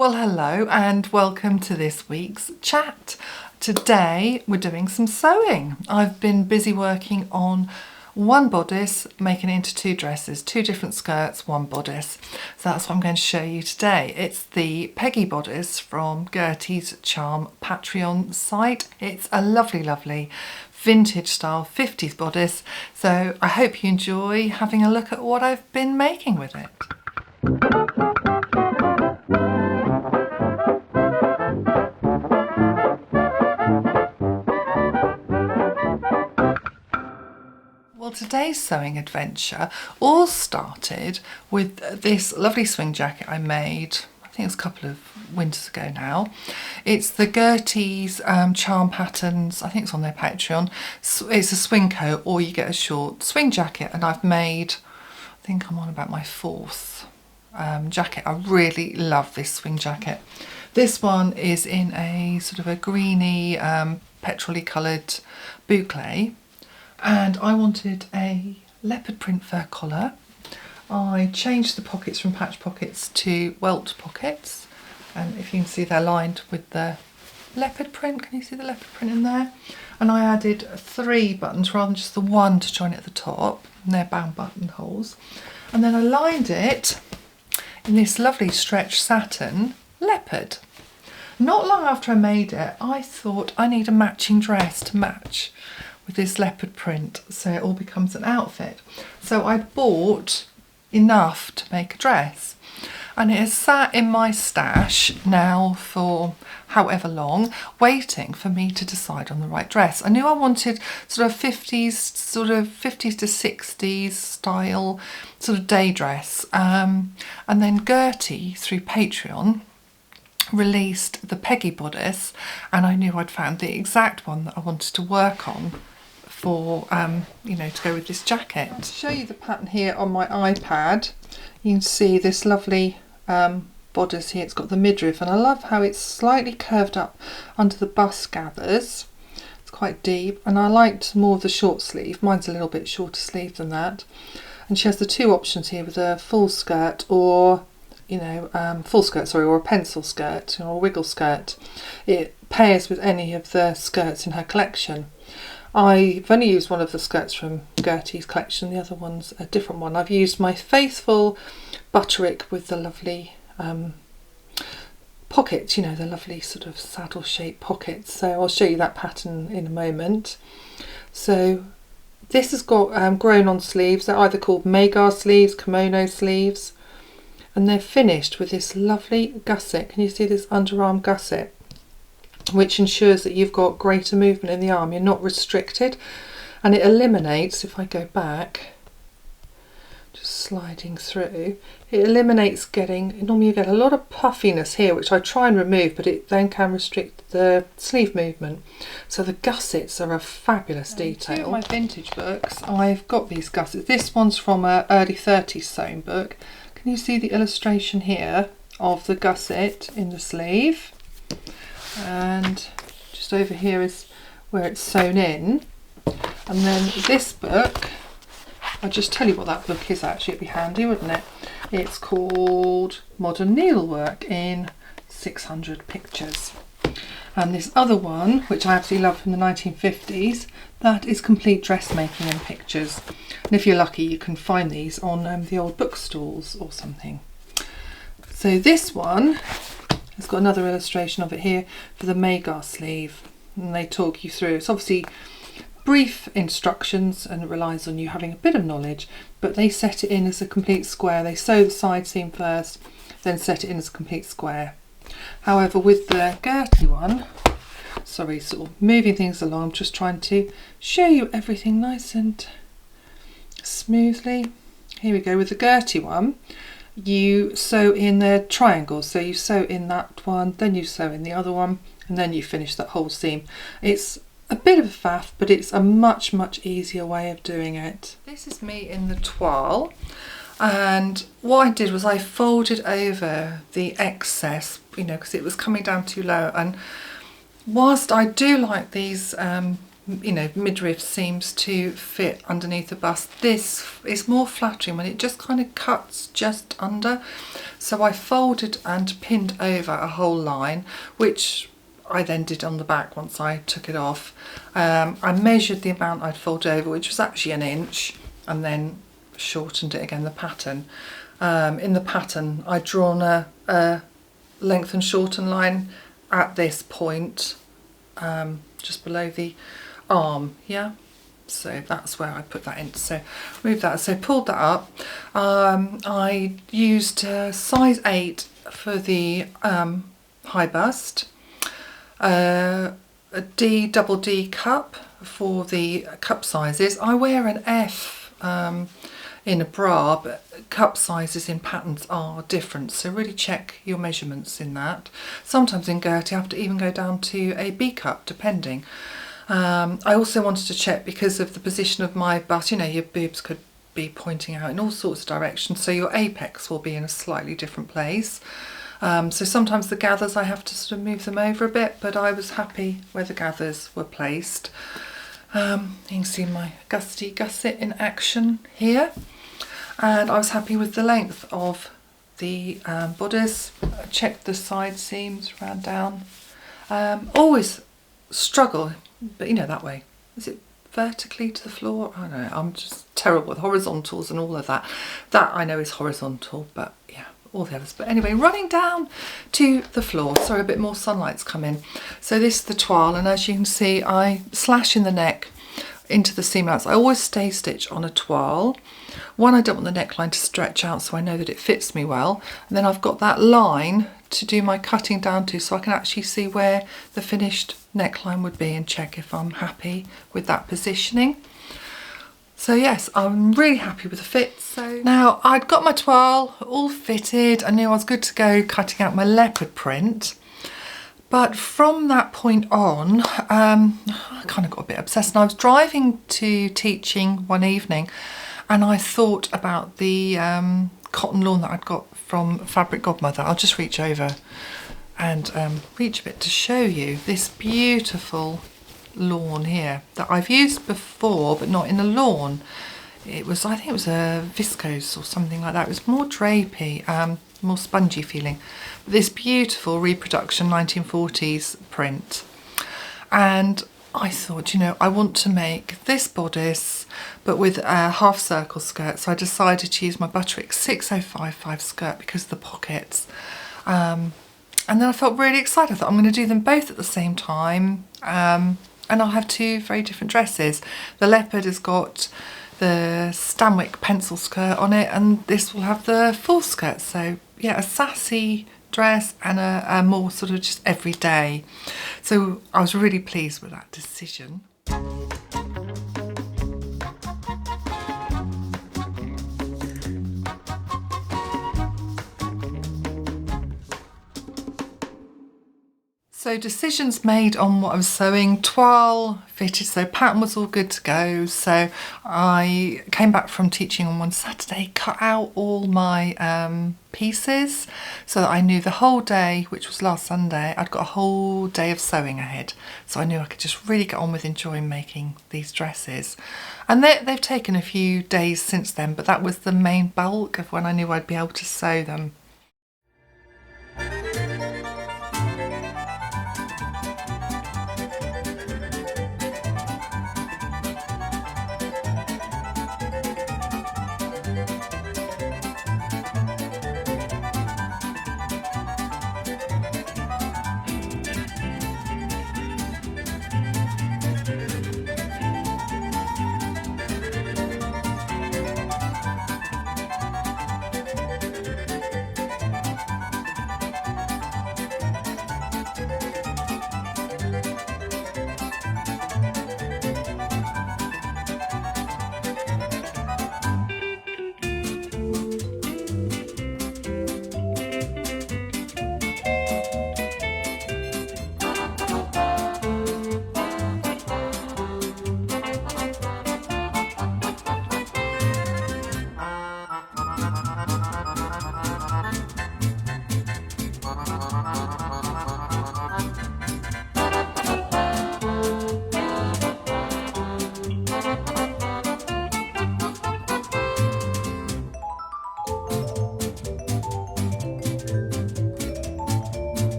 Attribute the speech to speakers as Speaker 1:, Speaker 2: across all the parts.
Speaker 1: Well, hello and welcome to this week's chat. Today we're doing some sewing. I've been busy working on one bodice, making it into two dresses, two different skirts, one bodice. So that's what I'm going to show you today. It's the Peggy bodice from Gertie's Charm Patreon site. It's a lovely, lovely vintage style 50s bodice. So I hope you enjoy having a look at what I've been making with it. Well, today's sewing adventure all started with this lovely swing jacket I made, I think it's a couple of winters ago now. It's the Gertie's Charm Patterns, I think it's on their Patreon. It's a swing coat or you get a short swing jacket, and I've made, I think I'm on about my fourth jacket. I really love this swing jacket. This one is in a sort of a greeny, petrol-y coloured boucle. And I wanted a leopard print fur collar. I changed the pockets from patch pockets to welt pockets. And if you can see, they're lined with the leopard print. Can you see the leopard print in there? And I added 3 buttons rather than just the one to join at the top. And they're bound buttonholes. And then I lined it in this lovely stretch satin leopard. Not long after I made it, I thought I need a matching dress to match with this leopard print, so it all becomes an outfit. So I bought enough to make a dress, and it has sat in my stash now for however long, waiting for me to decide on the right dress. I knew I wanted sort of 50s to 60s style sort of day dress, and then Gertie through Patreon released the Peggy bodice, and I knew I'd found the exact one that I wanted to work on for to go with this jacket. To show you the pattern here on my iPad, you can see this lovely bodice here. It's got the midriff, and I love how it's slightly curved up under the bust gathers. It's quite deep, and I liked more of the short sleeve. Mine's a little bit shorter sleeve than that. And she has the 2 options here with a full skirt or or a pencil skirt or a wiggle skirt. It pairs with any of the skirts in her collection. I've only used one of the skirts from Gertie's collection, the other one's a different one. I've used my faithful butterick with the lovely pockets, the lovely sort of saddle shaped pockets. So I'll show you that pattern in a moment. So this has got grown on sleeves. They're either called Magar sleeves, kimono sleeves, and they're finished with this lovely gusset. Can you see this underarm gusset, which ensures that you've got greater movement in the arm, you're not restricted, and it eliminates, if I go back, just sliding through, it eliminates normally you get a lot of puffiness here, which I try and remove, but it then can restrict the sleeve movement. So the gussets are a fabulous detail. In 2 of my vintage books, I've got these gussets. This one's from an early 30s sewing book. Can you see the illustration here of the gusset in the sleeve? And just over here is where it's sewn in. And then this book, I'll just tell you what that book is actually, it'd be handy, wouldn't it? It's called Modern Needlework in 600 Pictures. And this other one, which I absolutely love, from the 1950s, that is Complete Dressmaking in Pictures. And if you're lucky, you can find these on the old bookstores or something. So this one, it's got another illustration of it here for the Magar sleeve, and they talk you through. It's obviously brief instructions and it relies on you having a bit of knowledge, but they set it in as a complete square. They sew the side seam first, then set it in as a complete square. However, with the Gertie one, sorry, sort of moving things along, I'm just trying to show you everything nice and smoothly. Here we go. With the Gertie one, you sew in the triangles, so you sew in that one, then you sew in the other one, and then you finish that whole seam. It's a bit of a faff, but it's a much easier way of doing it. This is me in the toile, and what I did was I folded over the excess, because it was coming down too low. And whilst I do like these you know, midriff seams to fit underneath the bust. This is more flattering when it just kind of cuts just under. So I folded and pinned over a whole line, which I then did on the back once I took it off. I measured the amount I'd fold over, which was actually 1 inch, and then shortened it again, the pattern. In the pattern, I'd drawn a length and shorten line at this point, just below the arm, yeah? So that's where I put that in. So move that, so pulled that up. I used size 8 for the high bust, a double D cup for the cup sizes. I wear an F in a bra, but cup sizes in patterns are different, so really check your measurements in that. Sometimes in Gertie I have to even go down to a B cup depending. I also wanted to check, because of the position of my bust, you know, your boobs could be pointing out in all sorts of directions, so your apex will be in a slightly different place. So sometimes the gathers I have to sort of move them over a bit, but I was happy where the gathers were placed. You can see my gusty gusset in action here, and I was happy with the length of the bodice. Checked the side seams round down. Always struggle, but you know, that way. Is it vertically to the floor? I don't know, I'm just terrible with horizontals and all of that. That I know is horizontal, but yeah, all the others. But anyway, running down to the floor. Sorry, a bit more sunlight's come in. So this is the toile, and as you can see, I slash in the neck into the seam allowance. I always stay stitch on a toile. One, I don't want the neckline to stretch out, so I know that it fits me well. And then I've got that line to do my cutting down to, so I can actually see where the finished neckline would be and check if I'm happy with that positioning. So yes, I'm really happy with the fit. So now I'd got my toile all fitted. I knew I was good to go cutting out my leopard print. But from that point on, I kind of got a bit obsessed, and I was driving to teaching one evening, and I thought about the cotton lawn that I'd got from Fabric Godmother. I'll just reach over and reach a bit to show you this beautiful lawn here that I've used before, but not in a lawn. It was, I think it was a viscose or something like that. It was more drapey, more spongy feeling. This beautiful reproduction 1940s print, and I thought, you know, I want to make this bodice but with a half circle skirt, so I decided to use my Butterick 6055 skirt because of the pockets. And then I felt really excited. I thought I'm going to do them both at the same time, and I'll have two very different dresses. The leopard has got the Stanwyck pencil skirt on it, and this will have the full skirt. So yeah, a sassy dress and a more sort of just everyday. So I was really pleased with that decision. So decisions made on what I was sewing. Toile fitted, so pattern was all good to go. So I came back from teaching on one Saturday, cut out all my pieces so that I knew the whole day, which was last Sunday, I'd got a whole day of sewing ahead. So I knew I could just really get on with enjoying making these dresses. And they've taken a few days since then, but that was the main bulk of when I knew I'd be able to sew them.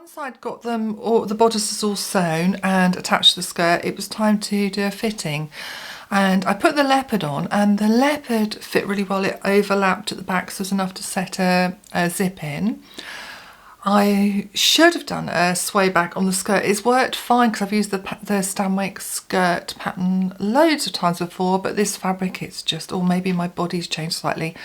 Speaker 1: Once I'd got them, or the bodices all sewn and attached to the skirt, it was time to do a fitting. And I put the leopard on, and the leopard fit really well. It overlapped at the back, so it was enough to set a zip in. I should have done a sway back on the skirt. It's worked fine because I've used the Stanwyck skirt pattern loads of times before, but this fabric, it's just, or maybe my body's changed slightly.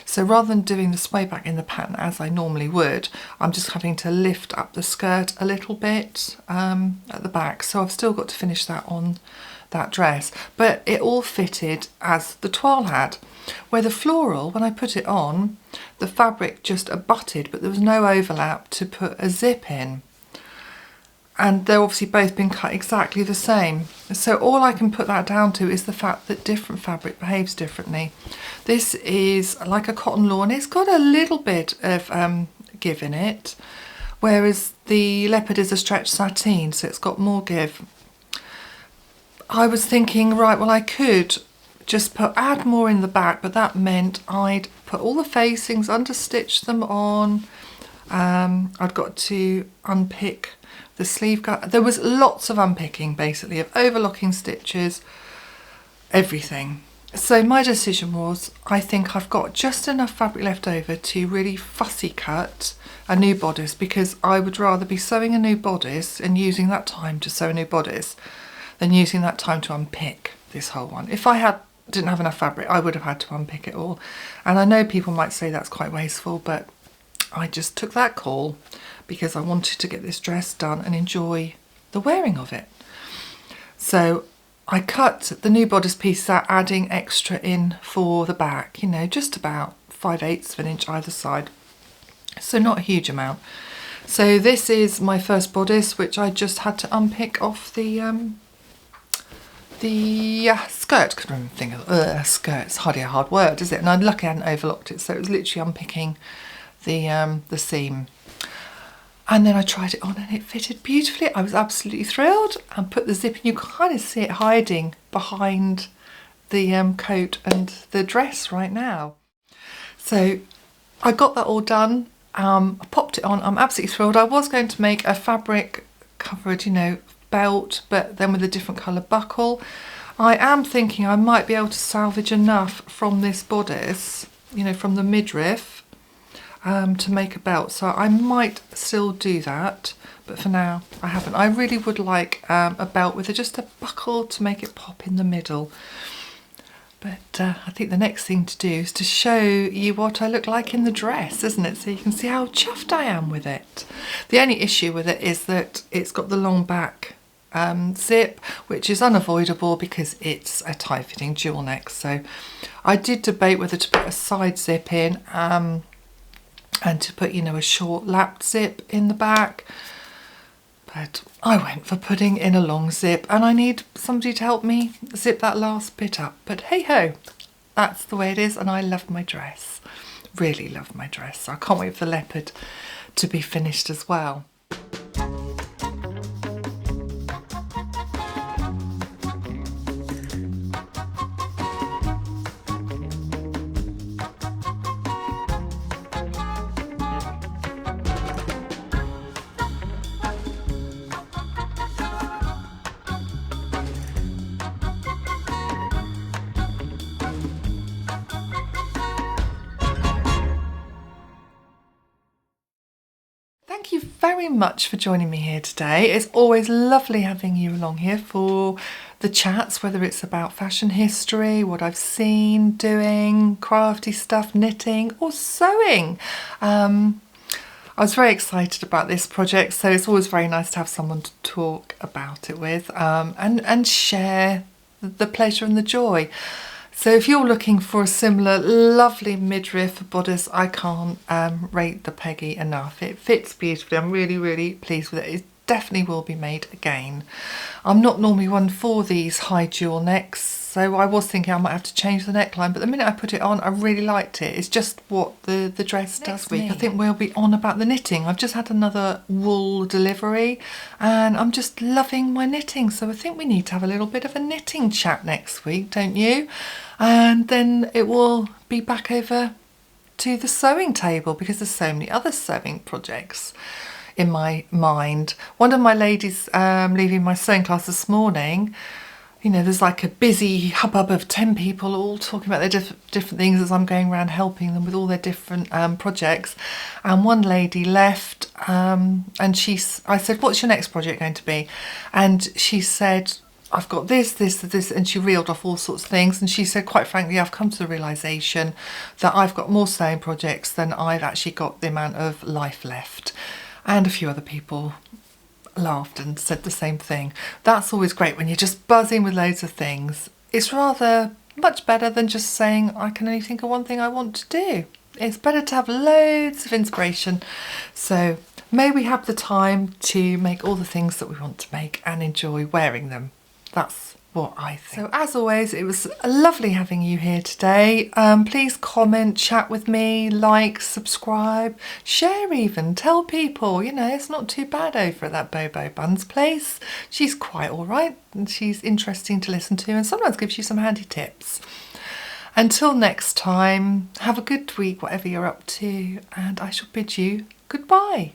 Speaker 1: So rather than doing the sway back in the pattern as I normally would, I'm just having to lift up the skirt a little bit at the back. So I've still got to finish that on that dress, but it all fitted as the toile had. Where the floral, when I put it on, the fabric just abutted, but there was no overlap to put a zip in. And they're obviously both been cut exactly the same. So all I can put that down to is the fact that different fabric behaves differently. This is like a cotton lawn. It's got a little bit of give in it, whereas the leopard is a stretch sateen, so it's got more give. I was thinking, right, well, I could just add more in the back, but that meant I'd put all the facings, understitch them on. I'd got to unpick the sleeve gut. There was lots of unpicking, basically, of overlocking stitches, everything. So my decision was, I think I've got just enough fabric left over to really fussy cut a new bodice, because I would rather be sewing a new bodice and using that time to sew a new bodice than using that time to unpick this whole one. If I didn't have enough fabric, I would have had to unpick it all. And I know people might say that's quite wasteful, but I just took that call because I wanted to get this dress done and enjoy the wearing of it. So I cut the new bodice piece out, adding extra in for the back, you know, just about 5/8 of an inch either side. So not a huge amount. So this is my first bodice, which I just had to unpick off the skirt. Because I'm thinking, skirt's hardly a hard word, is it? And I'm lucky I hadn't overlocked it, so it was literally unpicking the seam. And then I tried it on and it fitted beautifully. I was absolutely thrilled, and put the zip in. You can kind of see it hiding behind the coat and the dress right now. So I got that all done. I popped it on. I'm absolutely thrilled. I was going to make a fabric covered, you know, belt, but then with a different colour buckle. I am thinking I might be able to salvage enough from this bodice, you know, from the midriff, to make a belt. So I might still do that, but for now I haven't. I really would like a belt with just a buckle to make it pop in the middle. But I think the next thing to do is to show you what I look like in the dress, isn't it? So you can see how chuffed I am with it. The only issue with it is that it's got the long back zip, which is unavoidable because it's a tight-fitting dual neck. So I did debate whether to put a side zip in and to put, you know, a short lapped zip in the back. But I went for putting in a long zip, and I need somebody to help me zip that last bit up. But hey ho, that's the way it is, and I love my dress. Really love my dress. So I can't wait for the leopard to be finished as well. Thank you very much for joining me here today. It's always lovely having you along here for the chats, whether it's about fashion history, what I've seen, doing, crafty stuff, knitting or sewing. I was very excited about this project, so it's always very nice to have someone to talk about it with and share the pleasure and the joy. So if you're looking for a similar lovely midriff bodice, I can't rate the Peggy enough. It fits beautifully. I'm really, really pleased with it. It definitely will be made again. I'm not normally one for these high dual necks, so I was thinking I might have to change the neckline, but the minute I put it on, I really liked it. It's just what the dress does. Next week, I think we'll be on about the knitting. I've just had another wool delivery, and I'm just loving my knitting, so I think we need to have a little bit of a knitting chat next week, don't you? And then it will be back over to the sewing table, because there's so many other sewing projects in my mind. One of my ladies leaving my sewing class this morning, you know, there's like a busy hubbub of 10 people all talking about their different things as I'm going around helping them with all their different projects. And one lady left and I said, what's your next project going to be? And she said, I've got this, and she reeled off all sorts of things. And she said, quite frankly, I've come to the realisation that I've got more sewing projects than I've actually got the amount of life left. And a few other people laughed and said the same thing. That's always great when you're just buzzing with loads of things. It's rather much better than just saying, I can only think of one thing I want to do. It's better to have loads of inspiration. So may we have the time to make all the things that we want to make and enjoy wearing them. That's what I think. So as always, it was lovely having you here today. Please comment, chat with me, like, subscribe, share even, tell people, you know, it's not too bad over at that Bobo Buns place. She's quite all right and she's interesting to listen to and sometimes gives you some handy tips. Until next time, have a good week, whatever you're up to, and I shall bid you goodbye.